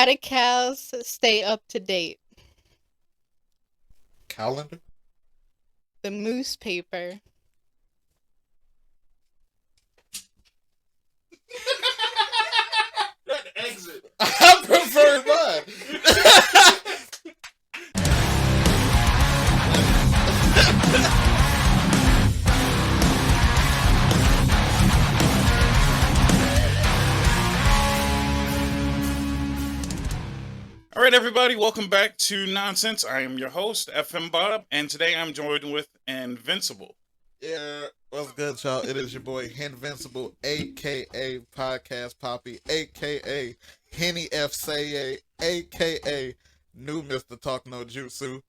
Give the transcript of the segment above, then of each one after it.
How do cows stay up to date? Calendar? The moose paper. That exit. I prefer mine. All right, everybody, welcome back to Nonsense. I am your host, FM Bob, and today I'm joined with Invincible. Yeah, what's good, y'all? It is your boy Henvincible, aka Podcast Poppy, aka Henny F. Say, aka New Mr. Talk No Jutsu.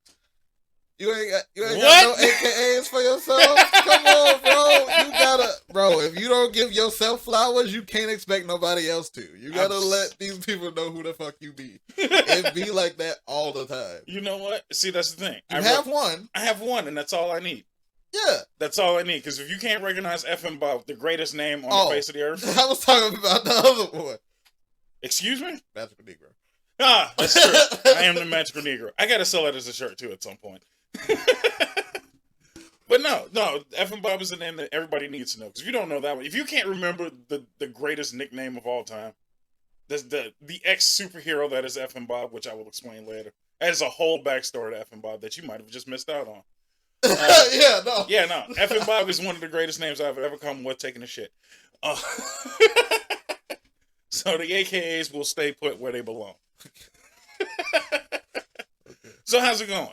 You ain't got no AKAs for yourself? Come on, bro. You gotta, bro. If you don't give yourself flowers, you can't expect nobody else to. You gotta let these people know who the fuck you be. It be like that all the time. You know what? See, that's the thing. I have one, and that's all I need. yeah. That's all I need, because if you can't recognize FM Bob, the greatest name on the face of the earth. I was talking about the other one. Excuse me? Magical Negro. Ah, that's true. I am the Magical Negro. I gotta sell it as a shirt, too, at some point. But no, FM Bob is a name that everybody needs to know. Because if you don't know that one, if you can't remember the greatest nickname of all time, the ex superhero that is FM Bob, which I will explain later. That is a whole backstory to FM Bob that you might have just missed out on. Yeah, no. FM Bob is one of the greatest names I've ever come with taking a shit. So the AKAs will stay put where they belong. So how's it going?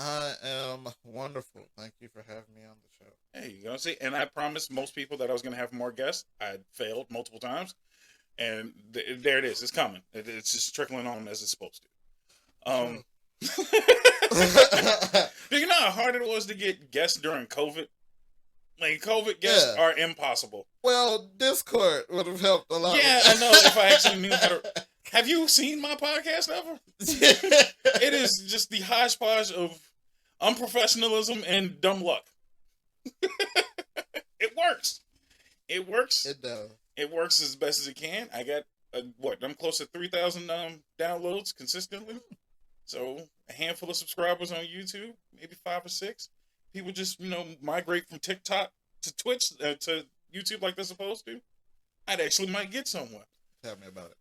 I am wonderful. Thank you for having me on the show. Hey, you go see, and I promised most people that I was going to have more guests. I failed multiple times, and there it is. It's coming. It's just trickling on as it's supposed to. Do you know how hard it was to get guests during COVID? Like, COVID guests are impossible. Well, Discord would have helped a lot. Yeah, I know, if I actually knew how to. Have you seen my podcast ever? It is just the hodgepodge of unprofessionalism and dumb luck. It works. It works. It does. It works as best as it can. I got, I'm close to 3,000 downloads consistently. So, a handful of subscribers on YouTube, maybe 5 or 6. People just, migrate from TikTok to Twitch, to YouTube like they're supposed to. I'd actually might get somewhere. Tell me about it.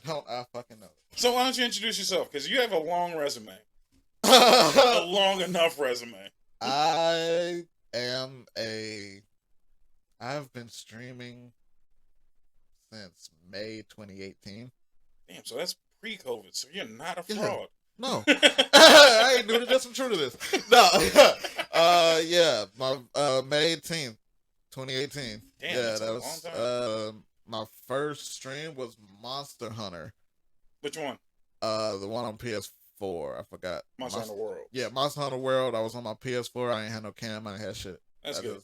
Don't I fucking know. So why don't you introduce yourself? Because you have a long resume. A long enough resume. I've been streaming since May 2018. Damn, so that's pre-COVID, so you're not a fraud. No. I ain't doing it. There's some truth to this. No. My May 18th, 2018. Damn, yeah, that's that a was long time. my first stream was Monster Hunter. Which one? The one on PS4. I forgot. Monster Hunter World. Yeah, Monster Hunter World. I was on my PS4. I ain't had no cam. I ain't had shit. That's good.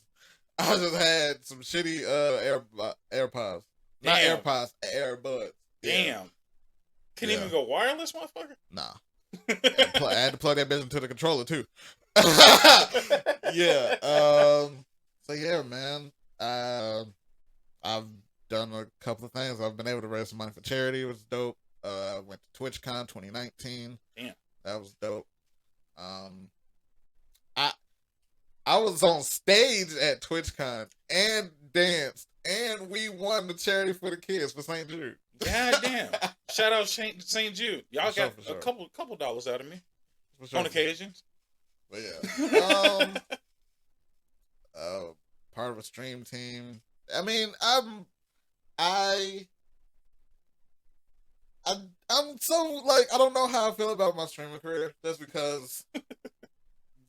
I just had some shitty AirPods. Not AirPods, AirBuds. Damn. Yeah. Couldn't even go wireless, motherfucker? Nah. I had to plug that bitch into the controller too. Yeah. So yeah, man. I've done a couple of things. I've been able to raise some money for charity. It was dope. I went to TwitchCon 2019. Damn. That was dope. I was on stage at TwitchCon and danced, and we won the charity for the kids for St. Jude. God damn. Shout out St. Jude. Y'all got a couple dollars out of me on occasions. But yeah. Part of a stream team. I mean, I'm so, like, I don't know how I feel about my streaming career. Just because,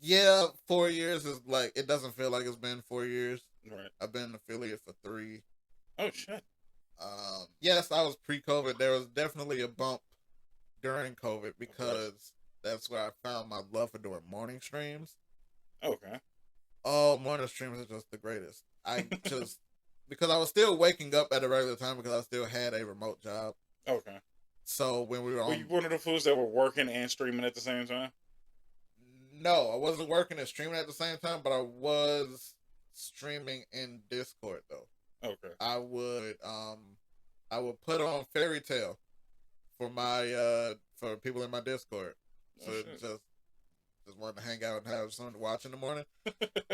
yeah, 4 years is, like, it doesn't feel like it's been 4 years. Right. I've been an affiliate for 3. Oh, shit. Yes, I was pre-COVID. There was definitely a bump during COVID because that's where I found my love for doing morning streams. Okay. Oh, morning streams are just the greatest. I just, because I was still waking up at a regular time because I still had a remote job. Okay. So when we were on... Were you one of the fools that were working and streaming at the same time? No, I wasn't working and streaming at the same time, but I was streaming in Discord, though. Okay. I would, I would put on Fairy Tale for my for people in my Discord. So just wanted to hang out and have something to watch in the morning.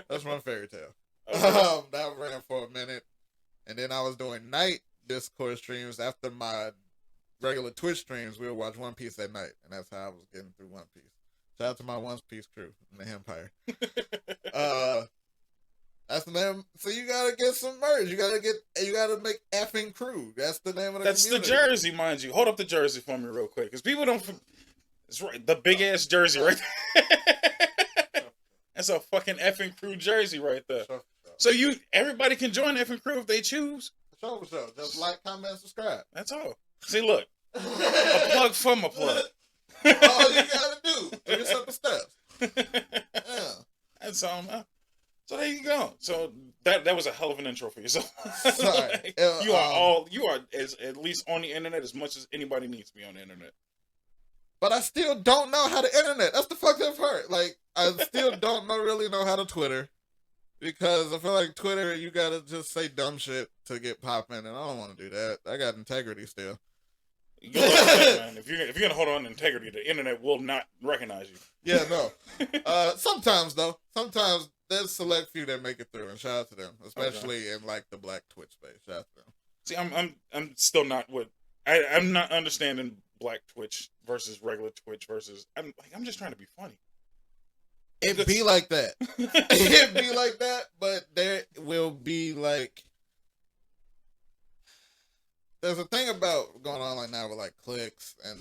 Let's run Fairy Tale. Okay. That ran for a minute, and then I was doing night Discord streams after my regular Twitch streams. We would watch One Piece at night, and that's how I was getting through One Piece. Shout out to my One Piece crew in the Empire. That's the name. So you gotta get some merch. You gotta make effing crew. That's the name of the That's community. the jersey, mind you. Hold up the jersey for me real quick, because people don't. It's right, the big ass jersey right there. That's a fucking effing crew jersey right there. So everybody can join the effing crew if they choose. For sure. Just like, comment, subscribe. That's all. See, look, a plug from a plug. All you gotta do. Do your simple steps. Yeah. That's all, man. So there you go. So that was a hell of an intro for yourself. Sorry. Like, you are at least on the internet as much as anybody needs to be on the internet. But I still don't know how to internet. That's the fucked up part. Like, I still don't really know how to Twitter. Because I feel like Twitter, you gotta just say dumb shit to get popping, and I don't want to do that. I got integrity still. Good luck with that, man. If you're gonna hold on to integrity, the internet will not recognize you. Yeah, no. Sometimes though, there's select few that make it through, and shout out to them, especially in like the Black Twitch space. Shout out to them. See, I'm still not I'm not understanding Black Twitch versus regular Twitch versus. I'm just trying to be funny. It'd be like that. It'd be like that, but there will be like. There's a thing about going on like now with like clicks and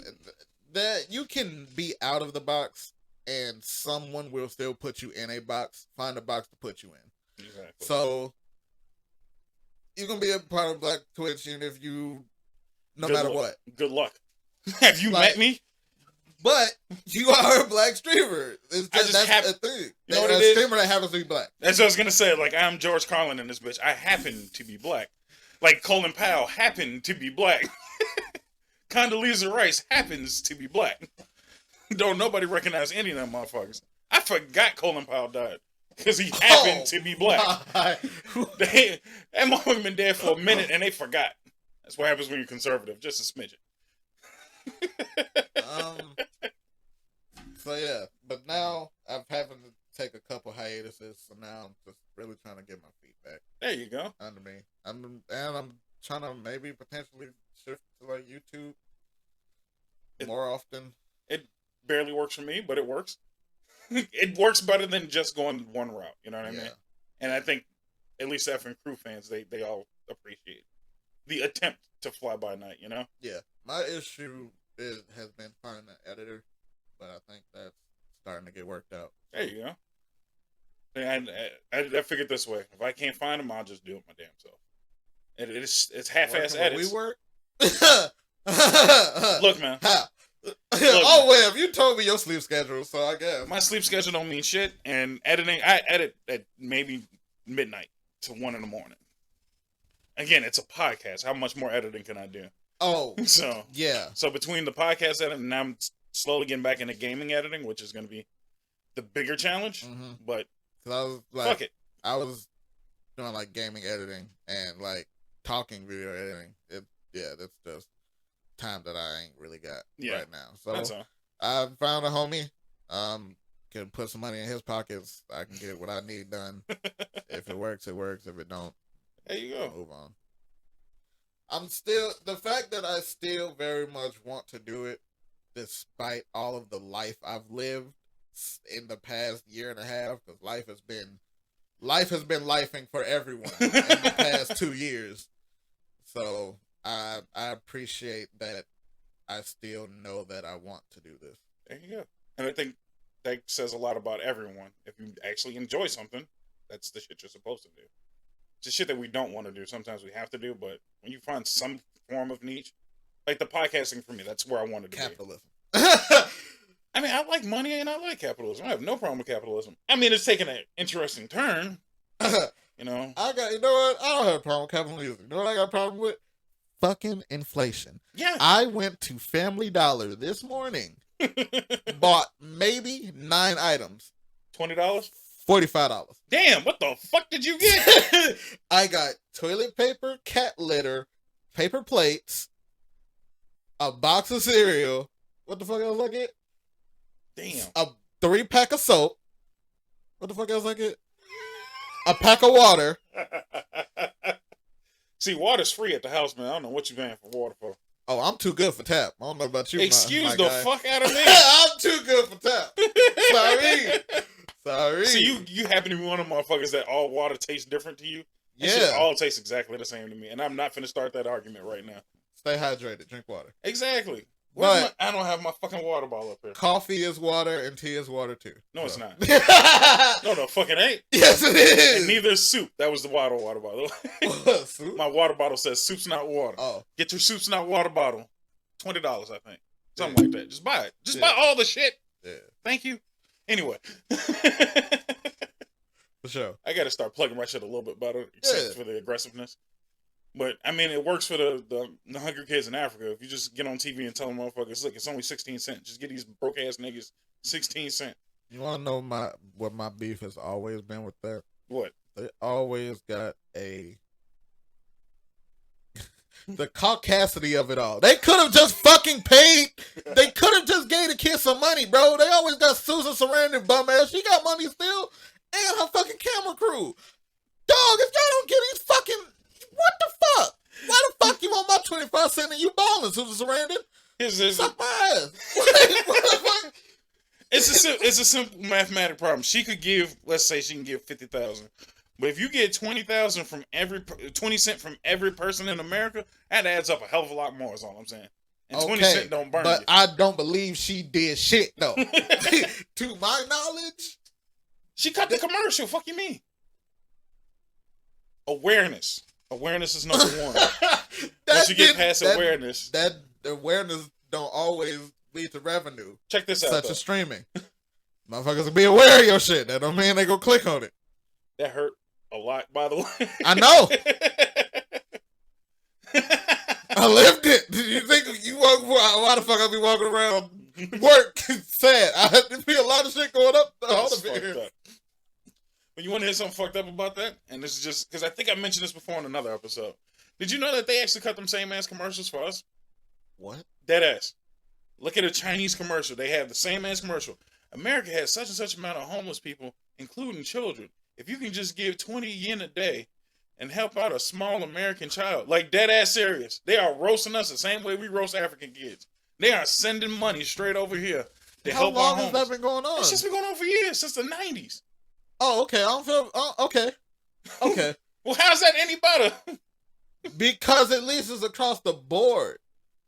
that you can be out of the box and someone will still put you in a box, find a box to put you in. Exactly. So you're gonna be a part of Black Twitch even if you, no Good matter luck. what. Good luck. Have you met me? But you are a black streamer. That's the thing. You know what a it is? streamer that happens to be black. That's what I was gonna say. Like, I'm George Carlin in this bitch. I happen to be black. Like Colin Powell happened to be black. Condoleezza Rice happens to be black. Don't nobody recognize any of them motherfuckers. I forgot Colin Powell died because he happened to be black. That motherfucker been dead for a minute and they forgot. That's what happens when you're conservative. Just a smidgen. So yeah, but now I'm having to take a couple hiatuses. So now I'm just really trying to get my feet back. There you go. Under me. I'm trying to maybe potentially shift to like YouTube more often. It barely works for me, but it works. It works better than just going one route. You know what I mean? And I think at least effing crew fans, they all appreciate the attempt to fly by night. You know? Yeah. My issue has been finding an editor, but I think that's starting to get worked out. There you go. I figured this way: if I can't find them, I'll just do it my damn self. It's half-ass edits. We work. Look, man. Well, if you told me your sleep schedule, so I guess my sleep schedule don't mean shit. And editing, I edit at maybe midnight to 1 a.m. Again, it's a podcast. How much more editing can I do? Oh, so yeah. So between the podcast editing, and now I'm slowly getting back into gaming editing, which is going to be the bigger challenge. Mm-hmm. But I was like, fuck it. I was doing like gaming editing and like talking video editing. That's just time that I ain't really got right now. So that's all. I found a homie. Can put some money in his pockets. I can get what I need done. If it works, it works. If it don't, there you go. Move on. I'm still, the fact that I still very much want to do it, despite all of the life I've lived in the past year and a half, because life has been lifing for everyone in the past 2 years. So I appreciate that. I still know that I want to do this. There you go. And I think that says a lot about everyone. If you actually enjoy something, that's the shit you're supposed to do. It's the shit that we don't want to do. Sometimes we have to do, but when you find some form of niche, like the podcasting for me, that's where I wanted to Capitalism. be. I mean, I like money and I like capitalism. I have no problem with capitalism. I mean, it's taken an interesting turn. You know? You know what? I don't have a problem with capitalism. You know what I got a problem with? Fucking inflation. Yeah. I went to Family Dollar this morning, bought maybe 9 items. $20? $45. Damn, what the fuck did you get? I got toilet paper, cat litter, paper plates, a box of cereal. What the fuck else I get? Damn. A 3-pack of soap. What the fuck else I get? A pack of water. See, water's free at the house, man. I don't know what you're paying for water for. Oh, I'm too good for tap. I don't know about you. Excuse my the guy. fuck out of me. I'm too good for tap. Sorry. See, you happen to be one of them motherfuckers that all water tastes different to you. That shit all tastes exactly the same to me, and I'm not finna start that argument right now. Stay hydrated. Drink water. Exactly. But I don't have my fucking water bottle up here. Coffee is water and tea is water too. No, so. it's not. No, the fucking ain't. Yes, it is. And neither is soup. That was the water bottle. Soup? My water bottle says soup's not water. Oh. Get your soup's not water bottle. $20, I think. Something like that. Just buy it. Just buy all the shit. Yeah. Thank you. Anyway. For sure. I got to start plugging my shit a little bit better, except for the aggressiveness. But, I mean, it works for the hungry kids in Africa. If you just get on TV and tell them motherfuckers, look, it's only 16 cents. Just get these broke-ass niggas 16 cents. You want to know what my beef has always been with that? What? They always got the caucasity of it all. They could have just fucking paid. They could have just gave the kid some money, bro. They always got Susan Sarandon bum ass. She got money still. And her fucking camera crew. Dog, if y'all don't get these fucking... What the fuck? Why the fuck you want my 25 cents and you balling, Susan Sarandon? Suck my ass. What the fuck? It's a simple mathematic problem. She could give, let's say she can give 50,000. But if you get 20,000 from 20 cents from every person in America, that adds up a hell of a lot more, is all I'm saying. And 20 cents don't burn but you. I don't believe she did shit, though. To my knowledge. She cut the commercial. Fuck you mean? Awareness. Awareness is number one. Once you get past awareness. That awareness don't always lead to revenue. Check this out, such as streaming. Motherfuckers will be aware of your shit. That don't mean they go click on it. That hurt a lot, by the way. I know. I lived it. Did you think why the fuck I be walking around work sad? There be a lot of shit going up. That's fucked up. But you want to hear something fucked up about that? And this is just because I think I mentioned this before in another episode. Did you know that they actually cut them same ass commercials for us? What? Dead ass. Look at a Chinese commercial. They have the same ass commercial. America has such and such amount of homeless people, including children. If you can just give 20 yen a day and help out a small American child, like dead ass serious, they are roasting us the same way we roast African kids. They are sending money straight over here to help our homeless. How long has that been going on? It's just been going on for years, since the 90s. Oh, okay. I don't feel. Okay. Okay. Well, how's that any better? Because at least it's across the board.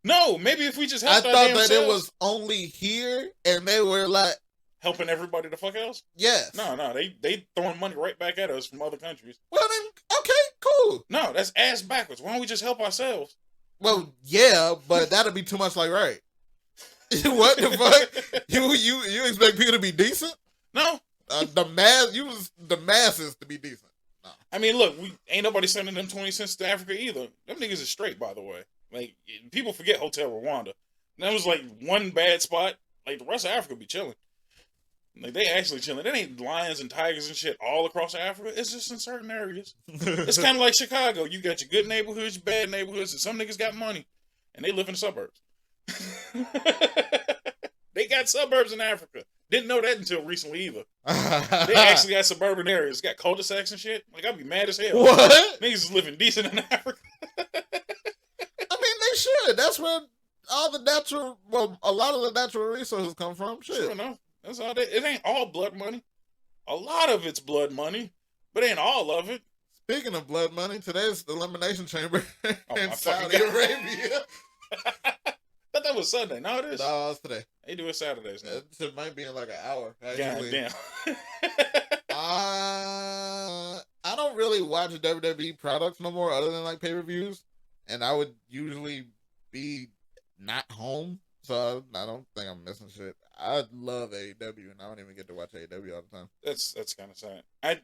No, maybe if we just helped I our thought damn that selves. it was only here, and they were like helping everybody the fuck else. Yes. No, they throwing money right back at us from other countries. Well then, okay, cool. No, that's ass backwards. Why don't we just help ourselves? Well, yeah, but that'd be too much like right. What the fuck? You expect people to be decent? No. The masses to be decent. No. I mean, look, we ain't nobody sending them 20 cents to Africa either. Them niggas is straight, by the way. Like, people forget Hotel Rwanda. That was like one bad spot. Like, the rest of Africa be chilling. Like, they actually chilling. There ain't lions and tigers and shit all across Africa. It's just in certain areas. It's kind of like Chicago. You got your good neighborhoods, your bad neighborhoods, and some niggas got money. And they live in the suburbs. They got suburbs in Africa. Didn't know that until recently either. They actually got suburban areas. Got cul-de-sacs and shit. Like, I'd be mad as hell. What? Niggas is living decent in Africa. I mean, they should. That's where a lot of the natural resources come from. Shit. Sure enough. That's all. It ain't all blood money. A lot of it's blood money, but ain't all of it. Speaking of blood money, today's the Elimination Chamber in fucking Saudi God. Arabia. Thought that was Sunday. No, it is. No, it's today. They do it Saturdays now. It might be in like an hour. God Actually. damn. I don't really watch WWE products no more other than like pay-per-views. And I would usually be not home. So I don't think I'm missing shit. I love AEW and I don't even get to watch AEW all the time. That's kind of sad. I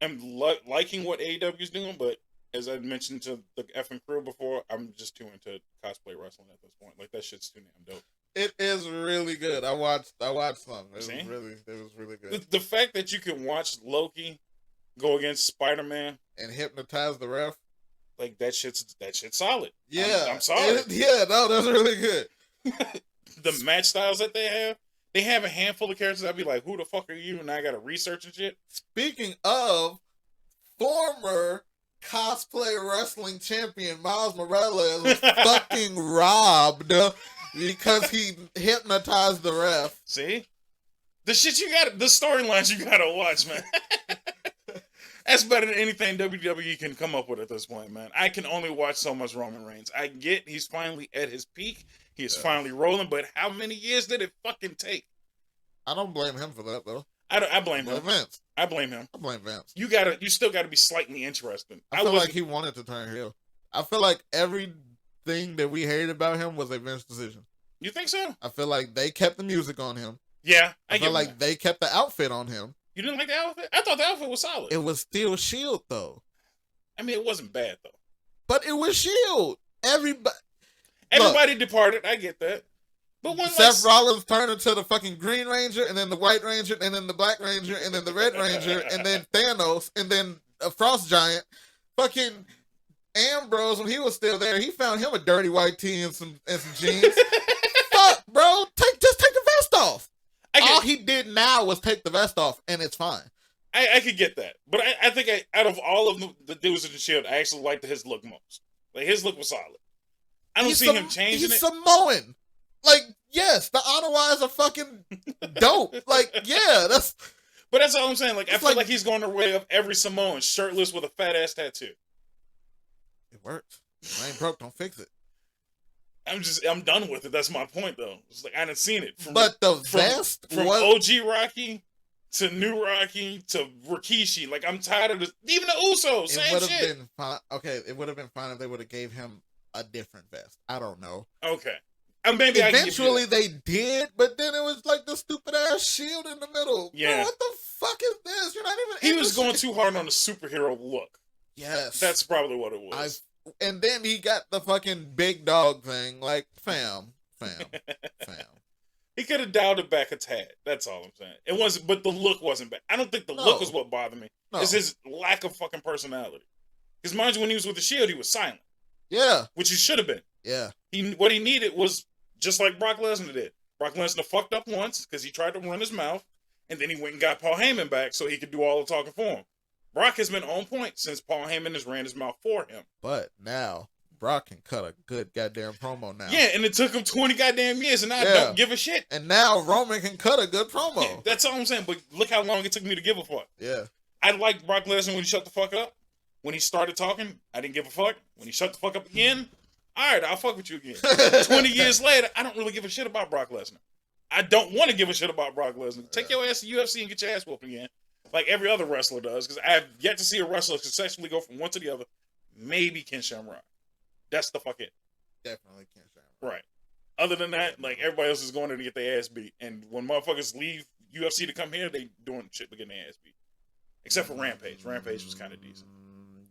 am liking what AEW is doing, but as I mentioned to the effing crew before, I'm just too into cosplay wrestling at this point. Like, that shit's too damn dope. It is really good. I watched some. It See? was really good. The fact that you can watch Loki go against Spiderman And hypnotize the ref. like that shit's solid. Yeah, I'm sorry. No, that's really good. The match styles that they have a handful of characters. I'd be like, who the fuck are you? And I gotta research and shit. Speaking of former cosplay wrestling champion Miles Morales was fucking robbed because he hypnotized the ref. See, the shit the storylines you gotta watch, man. That's better than anything WWE can come up with at this point, man. I can only watch so much Roman Reigns. I get he's finally at his peak. He is finally rolling, but how many years did it fucking take? I don't blame him for that, though. I blame him. Vince. I blame him. I blame Vince. You still gotta be slightly interested. I feel like he wanted to turn heel. I feel like everything that we hated about him was a Vince decision. You think so? I feel like they kept the music on him. Yeah, I feel like they kept the outfit on him. You didn't like the outfit? I thought the outfit was solid. It was still Shield, though. I mean, it wasn't bad, though. But it was Shield. Everybody departed. I get that. But when Seth Rollins turned into the fucking Green Ranger, and then the White Ranger, and then the Black Ranger, and then the Red Ranger, and then Thanos, and then a Frost Giant. Fucking Ambrose, when he was still there, he found him a dirty white tee and some jeans. Fuck, bro. Just take the vest off. All he did now was take the vest off, and it's fine. I could get that. But I think out of all of the dudes in the Shield, I actually liked his look most. Like, his look was solid. I don't see him changing He's Samoan. Like, yes, the Ottawas are fucking dope. Like, yeah, that's... But that's all I'm saying. Like, I feel like he's going the way of every Samoan, shirtless with a fat-ass tattoo. It works. I ain't broke, don't fix it. I'm done with it. That's my point, though. It's like, I didn't seen it. From vest from OG Rocky to New Rocky to Rikishi. Like, I'm tired of this. Even the Usos, same shit. It would have been fine. Okay, it would have been fine if they would have gave him a different vest. I don't know. Okay. Maybe eventually they did, but then it was like the stupid ass shield in the middle. Yeah. Bro, what the fuck is this? You're not even. He was going too hard on the superhero look. Yes. That's probably what it was. And then he got the fucking big dog thing. Like, fam. He could have dialed it back a tad. That's all I'm saying. It wasn't, but the look wasn't bad. I don't think the look was what bothered me. No. It's his lack of fucking personality. Because mind you, when he was with the Shield, he was silent. Yeah. Which he should have been. Yeah. What he needed was just like Brock Lesnar did. Brock Lesnar fucked up once because he tried to run his mouth, and then he went and got Paul Heyman back so he could do all the talking for him. Brock has been on point since Paul Heyman has ran his mouth for him. But now, Brock can cut a good goddamn promo now. Yeah, and it took him 20 goddamn years, and I don't give a shit. And now Roman can cut a good promo. Yeah, that's all I'm saying, but look how long it took me to give a fuck. Yeah. I liked Brock Lesnar when he shut the fuck up. When he started talking, I didn't give a fuck. When he shut the fuck up again, all right, I'll fuck with you again. 20 years later, I don't really give a shit about Brock Lesnar. I don't want to give a shit about Brock Lesnar. Take your ass to UFC and get your ass whooped again. Like every other wrestler does, because I've yet to see a wrestler successfully go from one to the other. Maybe Ken Shamrock. That's the fuck it. Definitely Ken Shamrock. Right. Other than that, like everybody else is going there to get their ass beat. And when motherfuckers leave UFC to come here, they doing shit to get their ass beat. Except for Rampage. Rampage was kind of decent.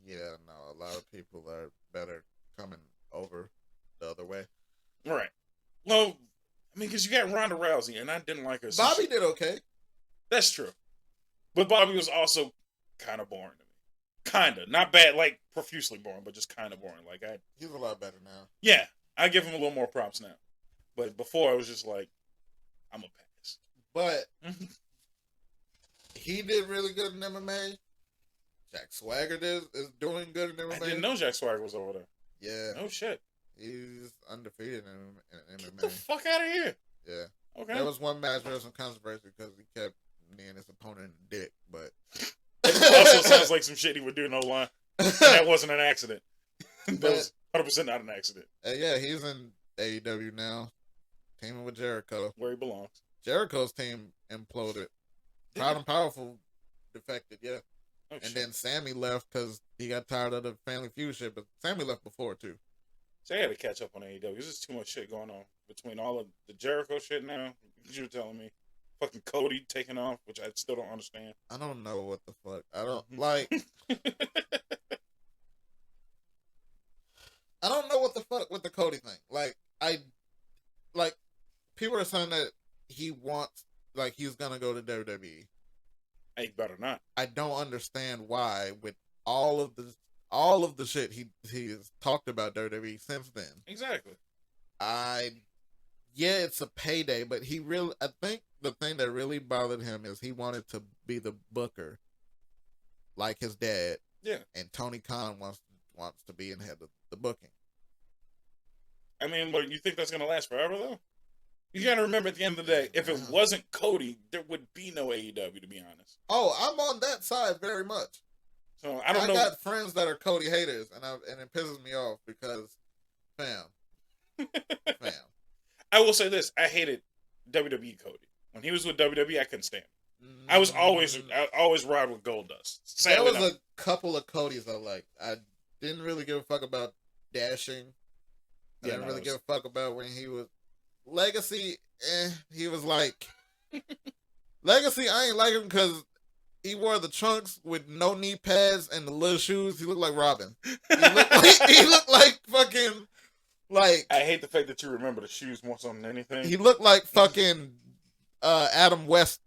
Yeah, no, a lot of people are better coming over the other way. Right. Well, I mean, because you got Ronda Rousey, and I didn't like her. Bobby did okay. That's true. But Bobby was also kind of boring to me. Kind of. Not bad, like profusely boring, but just kind of boring. He's a lot better now. Yeah. I give him a little more props now. But before, I was just like, I'm a pass. But he did really good in MMA. Jack Swagger is doing good in MMA. I didn't know Jack Swagger was over there. Yeah. No shit. He's undefeated in MMA. Get the fuck out of here. Yeah. Okay. There was one match where there was some controversy because he kept kneeing his opponent in the dick, but... also sounds like some shit he would do, no lie. And that wasn't an accident. That was 100% not an accident. Yeah, he's in AEW now. Teaming with Jericho. Where he belongs. Jericho's team imploded. Proud and Powerful defected, yeah. Oh, and then Sammy left because he got tired of the Family Feud shit, but Sammy left before, too. So I had to catch up on AEW. There's just too much shit going on between all of the Jericho shit now. You were telling me. Fucking Cody taking off, which I still don't understand. I don't know what the fuck. I don't, like... I don't know what the fuck with the Cody thing. Like, people are saying that he wants, like, he's gonna go to WWE. Hey, better not. I don't understand why, with all of all of the shit he's talked about WWE since then. Exactly. Yeah, it's a payday, but I think the thing that really bothered him is he wanted to be the booker, like his dad. Yeah. And Tony Khan wants to be in head of the booking. I mean, but you think that's gonna last forever though? You gotta remember at the end of the day, if it wasn't Cody, there would be no AEW, to be honest. Oh, I'm on that side very much. So I don't know. I got friends that are Cody haters, and it pisses me off because, fam. I will say this: I hated WWE Cody when he was with WWE. I couldn't stand him. I always ride with Goldust. There was a couple of Codys I liked. I didn't really give a fuck about Dashing. I didn't really give a fuck about when he was Legacy. He was like Legacy. I ain't like him because he wore the trunks with no knee pads and the little shoes. He looked like Robin. He looked like fucking like. I hate the fact that you remember the shoes more so than anything. He looked like fucking Adam West.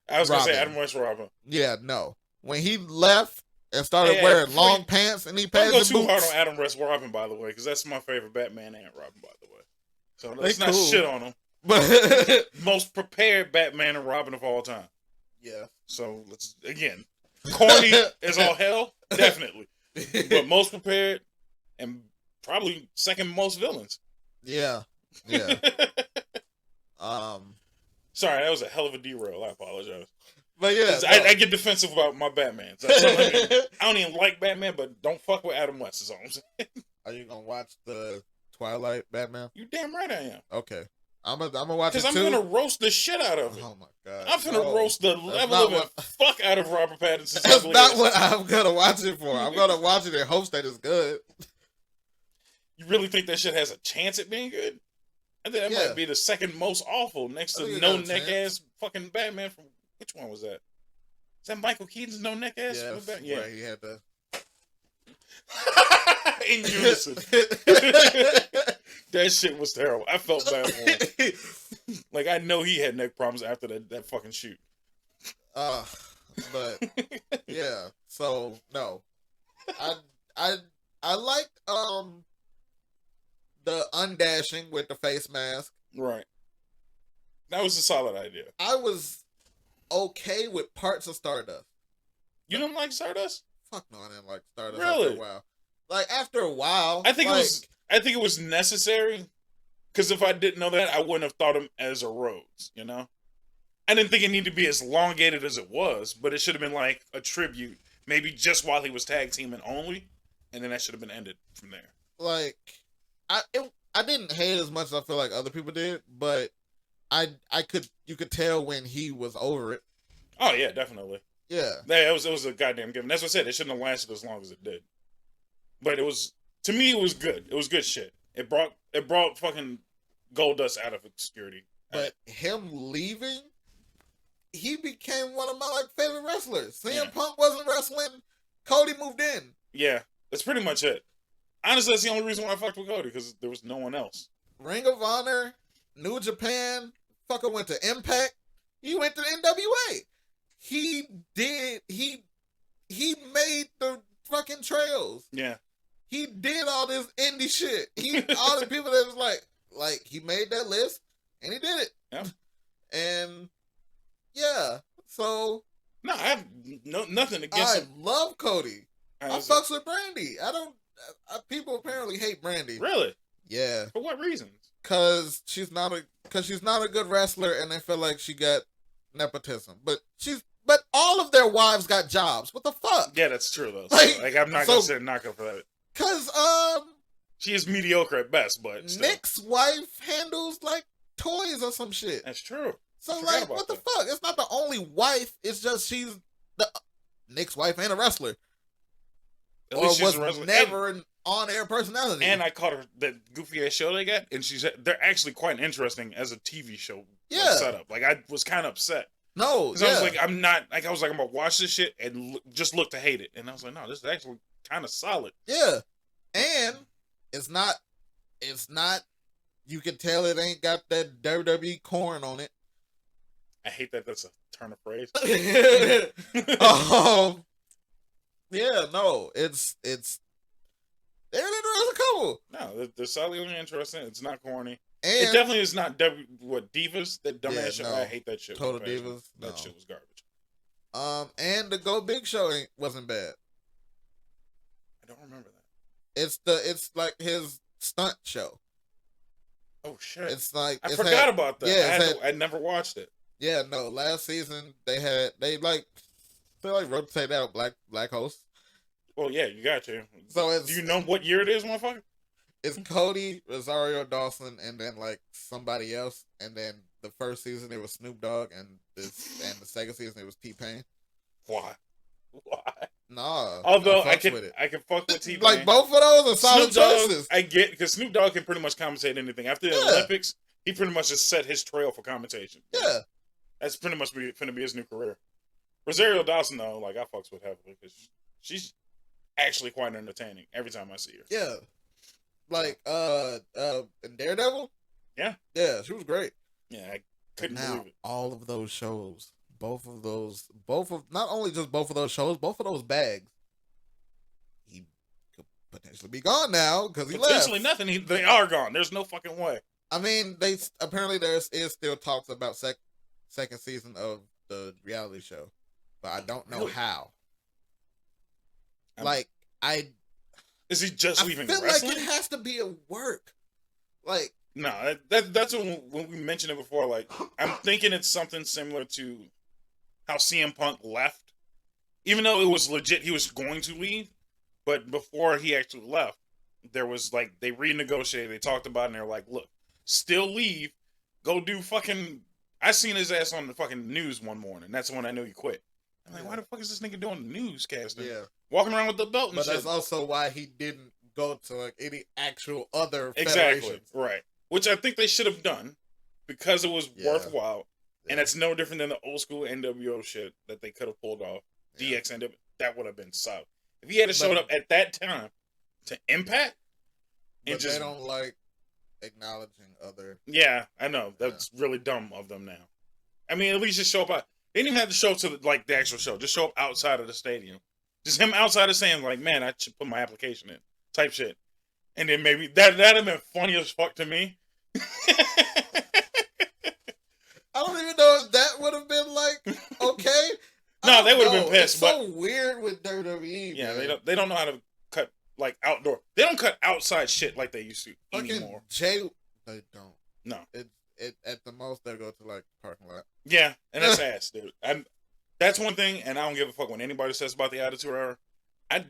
I was gonna say Adam West Robin. Yeah, no. When he left and started wearing long pants and knee pads and boots. Don't go too hard on Adam West Robin, by the way, because that's my favorite Batman and Robin, by the way. So let's not shit on him. But most prepared Batman and Robin of all time. Yeah. So let's again, corny as all hell, definitely. But most prepared and probably second most villains. Yeah. Yeah. Sorry, that was a hell of a derail. I apologize. But yeah, I get defensive about my Batman. So I don't even like Batman, but don't fuck with Adam West. Is all I'm saying. Are you gonna watch the Twilight Batman? You damn right I am. Okay, I'm gonna watch it too. Because I'm gonna roast the shit out of it. Oh my god, I'm gonna roast the level of it fuck out of Robert Pattinson. That's not what I'm gonna watch it for. I'm gonna watch it in hopes that it's good. You really think that shit has a chance at being good? I think that might be the second most awful next to no neck ass fucking Batman from which one was that? Is that Michael Keaton's no neck ass? Yeah, right, he had the in unison. That shit was terrible. I felt bad for him. Like I know he had neck problems after that fucking shoot. But yeah. So no, I liked the undashing with the face mask. Right. That was a solid idea. I was okay with parts of Stardust. You don't like Stardust? Fuck no, I didn't like Stardust. Really? After a while. Like after a while, I think it was necessary. Because if I didn't know that, I wouldn't have thought him as a Rhodes. You know, I didn't think it needed to be as elongated as it was, but it should have been like a tribute, maybe just while he was tag teaming only, and then that should have been ended from there. Like, I didn't hate it as much as I feel like other people did, but you could tell when he was over it. Oh yeah, definitely. Yeah. It was a goddamn given. That's what I said. It shouldn't have lasted as long as it did. But it was, to me, it was good. It was good shit. It brought fucking Goldust out of obscurity. But him leaving, he became one of my favorite wrestlers. CM Punk wasn't wrestling. Cody moved in. Yeah, that's pretty much it. Honestly, that's the only reason why I fucked with Cody, because there was no one else. Ring of Honor, New Japan, fucker went to Impact. He went to NWA. He made the fucking trails. Yeah. He did all this indie shit. All the people that was like he made that list and he did it. Yeah. And yeah, so no, I have nothing against him. I love Cody. I fucks with Brandy. People apparently hate Brandy. Really? Yeah. For what reasons? Cause she's not a good wrestler, and they feel like she got nepotism. But all of their wives got jobs. What the fuck? Yeah, that's true though. Like I'm not gonna say knock her for that. Cause she is mediocre at best, but still. Nick's wife handles like toys or some shit. That's true. So like, what the fuck? It's not the only wife. It's just she's the Nick's wife ain't a wrestler. At least or she's was a wrestler. never an on-air personality. And I caught her that goofy ass show they got, and they're actually quite interesting as a TV show setup. Like I was kind of upset. No, because I was like, I'm gonna watch this shit and just look to hate it, and I was like, no, this is actually kind of solid. Yeah, and it's not. You can tell it ain't got that WWE corn on it. I hate that. That's a turn of phrase. Yeah, no, it's There's a couple. No, they're solidly interesting. It's not corny. And It definitely is not Divas. That dumbass Yeah, show. no. I hate that shit. Total with a passion. Divas, no. That shit was garbage. And the Go Big show wasn't bad. I don't remember that. It's like his stunt show. Oh shit! It's like I forgot about that. Yeah, I never watched it. Yeah, no. Last season they rotate out black hosts. Well, yeah, you got to. So do you know what year it is, motherfucker? It's Cody, Rosario Dawson, and then like somebody else. And then the first season it was Snoop Dogg, and the second season it was T-Pain. Why? Nah. Although I can fuck with T-Pain. Like both of those are solid choices. I get, because Snoop Dogg can pretty much commentate anything. After the Olympics, he pretty much just set his trail for commentation. Yeah. That's pretty much finna be his new career. Rosario Dawson though, like I fucks with heavily because she's actually quite entertaining every time I see her. Yeah. Like in Daredevil? Yeah. Yeah, she was great. Yeah, I couldn't believe it. All of those shows, not only just both of those shows, both of those bags, he could potentially be gone now because he left. Potentially nothing. They are gone. There's no fucking way. I mean, apparently there is still talks about second season of the reality show, but I don't know how. Is he just leaving wrestling? I feel like it has to be a work. Like, no, that's when we mentioned it before. Like, I'm thinking it's something similar to how CM Punk left, even though it was legit he was going to leave, but before he actually left, there was like they renegotiated, they talked about it, and they're like, look, still leave, go do fucking. I seen his ass on the fucking news one morning. That's when I knew he quit. I'm like, why the fuck is this nigga doing newscasting? Yeah. Walking around with the belt and but shit. That's also why he didn't go to like any actual other exactly federations. Right. Which I think they should have done because it was worthwhile, and it's no different than the old school NWO shit that they could have pulled off. DX NWO, that would have been solid if he had showed up at that time to Impact. And they don't like acknowledging other. Yeah, I know that's really dumb of them now. I mean, at least just show up. They didn't even have to show up to the actual show. Just show up outside of the stadium. Just him outside of saying like, "Man, I should put my application in," type shit. And then maybe that'd have been funny as fuck to me. I don't even know if that would have been like okay. No, they would have been pissed. It's so weird with WWE. Yeah, man. they don't know how to cut like outdoor. They don't cut outside shit like they used to anymore. They don't. No. It at the most they'll go to like the parking lot. Yeah, and that's ass, dude. That's one thing, and I don't give a fuck when anybody says about the Attitude Era. I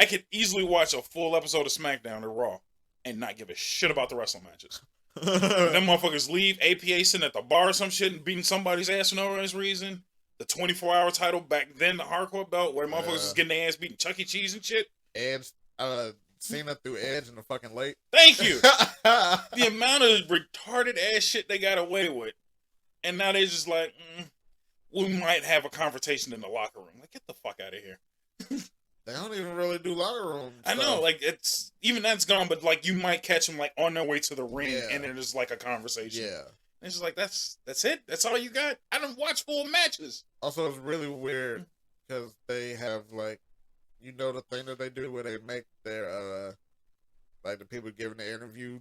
could easily watch a full episode of SmackDown or Raw and not give a shit about the wrestling matches. Them motherfuckers leave, APA sitting at the bar or some shit and beating somebody's ass for no reason. The 24-hour title back then, the hardcore belt, where motherfuckers was getting their ass beating Chuck E. Cheese and shit. Edge, Cena through Edge in the fucking lake. Thank you. The amount of retarded ass shit they got away with. And now they're just like, we might have a confrontation in the locker room. Like, get the fuck out of here. They don't even really do locker room stuff. I know, like, it's even that's gone, but like you might catch them like on their way to the ring and then there's like a conversation. Yeah. And it's just like that's it? That's all you got? I don't watch full matches. Also, it's really weird because they have like, you know, the thing that they do where they make their like the people giving the interview,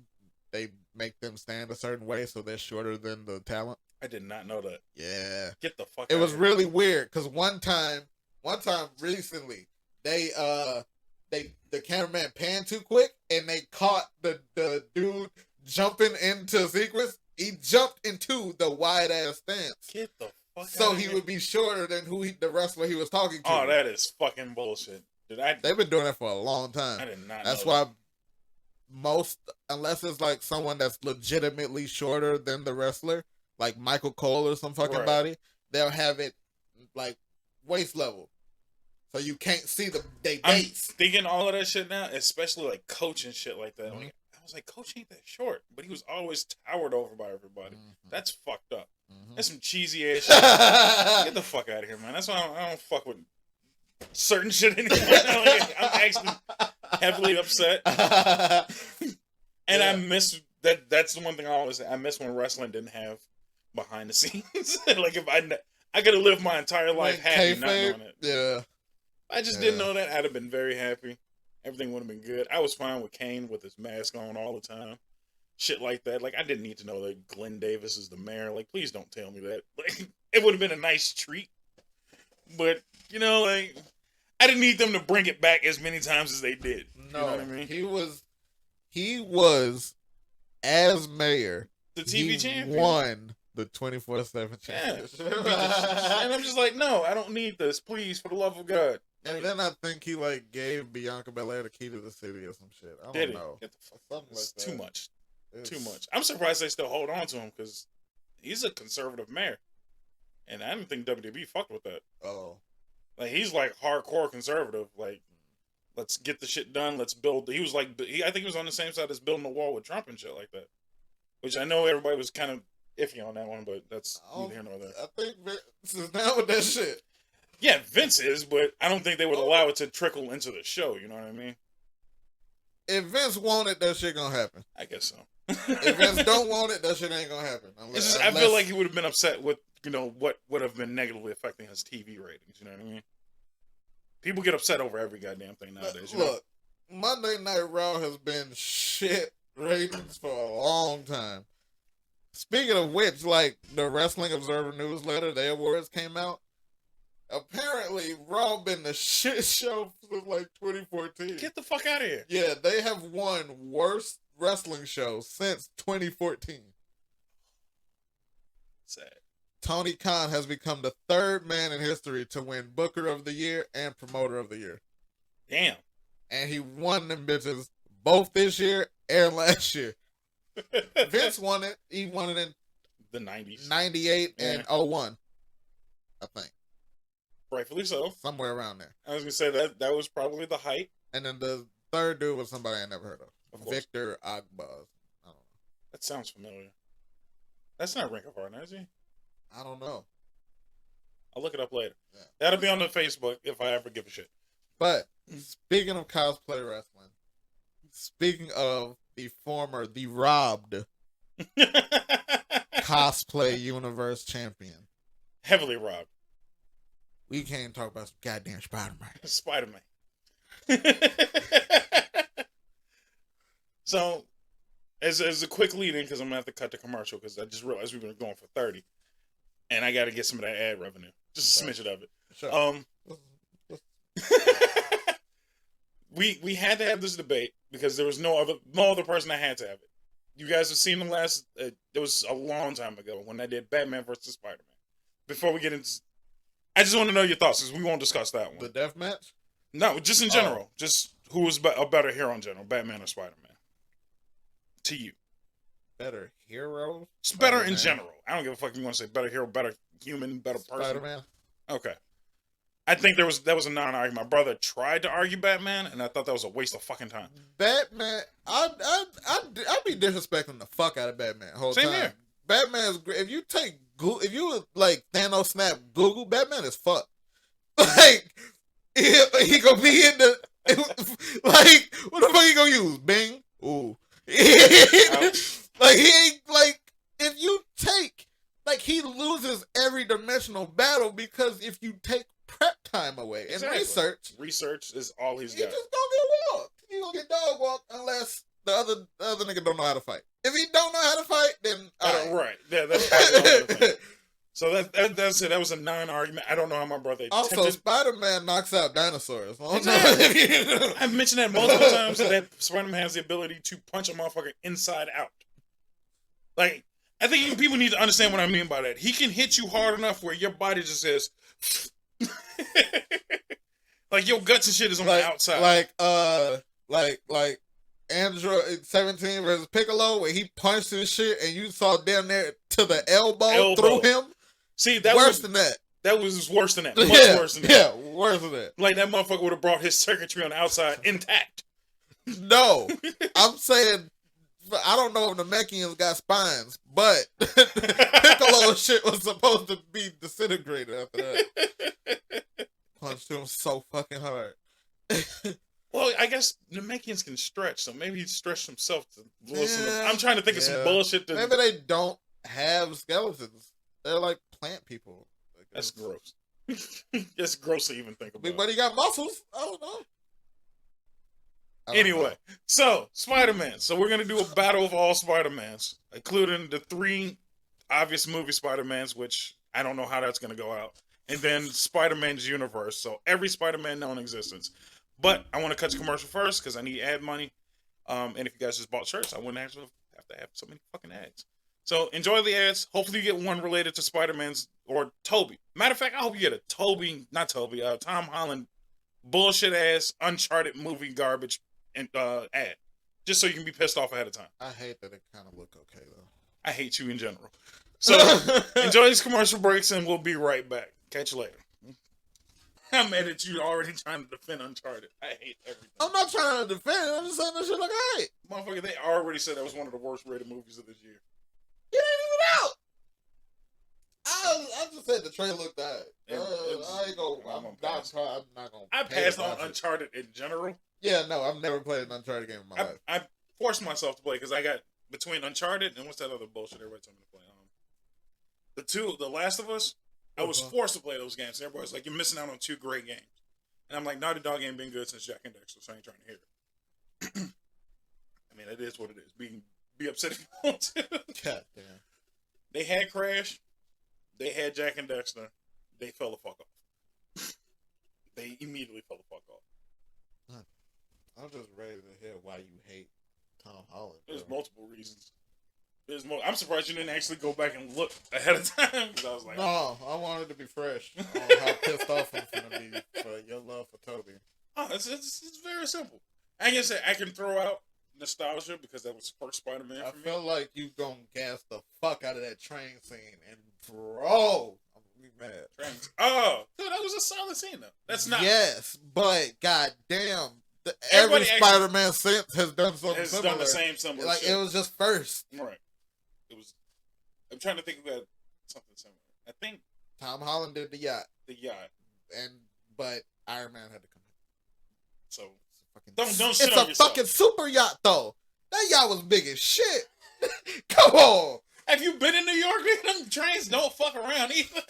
they make them stand a certain way so they're shorter than the talent. I did not know that. Yeah. Get the fuck It out was of here. really weird because one time recently, the cameraman panned too quick and they caught the dude jumping into sequence. He jumped into the wide ass stance. Get the fuck so out of he here. would be shorter than the wrestler he was talking to. Oh, that is fucking bullshit. They've been doing that for a long time. I did not That's know why that. unless it's like someone that's legitimately shorter than the wrestler, like Michael Cole or some fucking body, they'll have it like waist level. So you can't see they I'm base. thinking all of that shit now, especially like Coach and shit like that. Like, I was like, Coach ain't that short, but he was always towered over by everybody. That's fucked up. That's some cheesy ass shit. Get the fuck out of here, man. That's why I don't fuck with certain shit anymore. Like, I'm actually heavily upset. And I miss that. That's the one thing I always say. I miss when wrestling didn't have behind the scenes. Like if I could have lived my entire life happy not knowing it. Yeah. I just didn't know that. I'd have been very happy. Everything would have been good. I was fine with Kane with his mask on all the time. Shit like that. Like, I didn't need to know that Glenn Davis is the mayor. Like, please don't tell me that. Like, it would have been a nice treat. But, you know, like, I didn't need them to bring it back as many times as they did. No, you know what I mean? He was as mayor. The TV champion. Won the 24/7 championship. And I'm just like, no, I don't need this. Please, for the love of God. And then I think he like gave Bianca Belair the key to the city or some shit. I don't know. Get the fuck. Something like that. Too much. Too much. I'm surprised they still hold on to him because he's a conservative mayor, and I didn't think WWE fucked with that. Oh, like he's like hardcore conservative. Like, let's get the shit done. Let's build. He was like, I think he was on the same side as building a wall with Trump and shit like that. Which I know everybody was kind of iffy on that one, but that's neither here nor there. I think Vince is down with that shit. Yeah, Vince is, but I don't think they would allow it to trickle into the show. You know what I mean? If Vince wanted, that shit gonna happen. I guess so. If Vince don't want it, that shit ain't gonna happen. I feel like he would have been upset with, you know, what would have been negatively affecting his TV ratings. You know what I mean? People get upset over every goddamn thing nowadays. Look, Monday Night Raw has been shit ratings for a long time. Speaking of which, like the Wrestling Observer newsletter, their awards came out. Apparently, Raw been the shit show since like 2014. Get the fuck out of here. Yeah, they have won worst wrestling show since 2014. Sad. Tony Khan has become the third man in history to win Booker of the Year and Promoter of the Year. Damn. And he won them bitches both this year and last year. Vince won it. He won it in the 90s. 98 and 01, I think. Rightfully so. Somewhere around there. I was going to say that was probably the height. And then the third dude was somebody I never heard of. Victor Agbaz. I don't know. That sounds familiar. That's not Ring of Honor, is he? I don't know. I'll look it up later. Yeah. That'll be on the Facebook if I ever give a shit. But speaking of cosplay wrestling, speaking of the robbed cosplay universe champion, heavily robbed. We can't talk about some goddamn Spiderman. So, as a quick lead in, because I'm gonna have to cut the commercial because I just realized we've been going for 30, and I got to get some of that ad revenue, just a smidget of it. Sure. We had to have this debate because there was no other person that had to have it. You guys have seen the last. It was a long time ago when I did Batman versus Spider-Man. Before we get into, I just want to know your thoughts because we won't discuss that one. The death match? No, just in general. Just who was a better hero in general, Batman or Spider-Man? To you. Better hero? It's better in general. I don't give a fuck if you want to say better hero, better human, better person. Spider-Man? Okay. I think that was a non-argument. My brother tried to argue Batman, and I thought that was a waste of fucking time. Batman, I'd be disrespecting the fuck out of Batman the whole time. Here. Batman is great. If you like Thanos snap Google, Batman is fucked. Like he gonna be in the like what the fuck he gonna use? Bing? Ooh. Like he ain't like if you take like he loses every dimensional battle because if you take prep time away and research is all he's got. He just gonna get walked. He gonna get dog walked unless the other nigga don't know how to fight. If he don't know how to fight, then right. Yeah, that's so that's it. That was a non-argument. I don't know how my brother. Also, Spider-Man knocks out dinosaurs. Exactly. I've mentioned that multiple times. That Spider-Man has the ability to punch a motherfucker inside out. Like, I think people need to understand what I mean by that. He can hit you hard enough where your body just says, like your guts and shit is on the outside. Like Android 17 versus Piccolo, where he punched his shit and you saw down there to the elbow. Through him. See, that worse than that. That was worse than that. Much worse than that. Yeah, worse than that. Like that motherfucker would have brought his circuitry on the outside intact. No, I'm saying I don't know if the Namekians got spines, but Piccolo shit was supposed to be disintegrated after that. Punched him so fucking hard. Well, I guess the Namekians can stretch, so maybe he stretched himself to listen. I'm trying to think of some bullshit. Maybe they don't have skeletons. They're like plant people. That's gross. It's gross to even think about. But he got muscles. I don't know. I don't Anyway, so Spider-Man. So we're gonna do a battle of all Spider-Mans, including the 3 obvious movie Spider-Mans, which I don't know how that's gonna go out, and then Spider-Man's universe. So every Spider-Man known in existence. But I want to cut to commercial first because I need ad money. And if you guys just bought shirts, I wouldn't actually have to have so many fucking ads. So enjoy the ads. Hopefully you get one related to Spider-Man's or Toby. Matter of fact, I hope you get a Tom Holland bullshit ass Uncharted movie garbage and ad. Just so you can be pissed off ahead of time. I hate that it kind of look okay though. I hate you in general. So enjoy these commercial breaks and we'll be right back. Catch you later. I'm mad at you already trying to defend Uncharted. I hate everything. I'm not trying to defend it. I'm just saying that shit look alright. Motherfucker, they already said that was one of the worst rated movies of this year. It ain't even out. I just said the trailer looked alright. I ain't gonna. I'm not gonna. I passed on Uncharted in general. Yeah, no, I've never played an Uncharted game in my life. I forced myself to play because I got between Uncharted and what's that other bullshit everybody told me to play? The Last of Us. I was forced to play those games. Everybody's like, you're missing out on 2 great games. And I'm like, Naughty Dog ain't been good since Jack and Dexter, so I ain't trying to hear it. I mean, it is what it is. Be upset if you want to. God damn. They had Crash. They had Jack and Dexter. They fell the fuck off. They immediately fell the fuck off. I'm just ready to hear why you hate Tom Holland. There's multiple reasons. I'm surprised you didn't actually go back and look ahead of time because I was like, no, I wanted to be fresh on how pissed off I'm gonna be for your love for Toby. Oh, it's very simple. I guess I can throw out nostalgia because that was first Spider-Man. I feel like you gonna gas the fuck out of that train scene, and bro, I'm gonna be mad. Trains. Oh, dude, that was a solid scene though. That's not. Yes, but goddamn. Every Spider-Man since has done something similar. Done the same similar. Like shit. It was just first. Right. It was. I'm trying to think of something similar. I think Tom Holland did the yacht. The yacht. But Iron Man had to come in. So don't shit on It's yourself. a fucking super yacht though. That yacht was big as shit. Come on. Have you been in New York? Them trains don't fuck around either.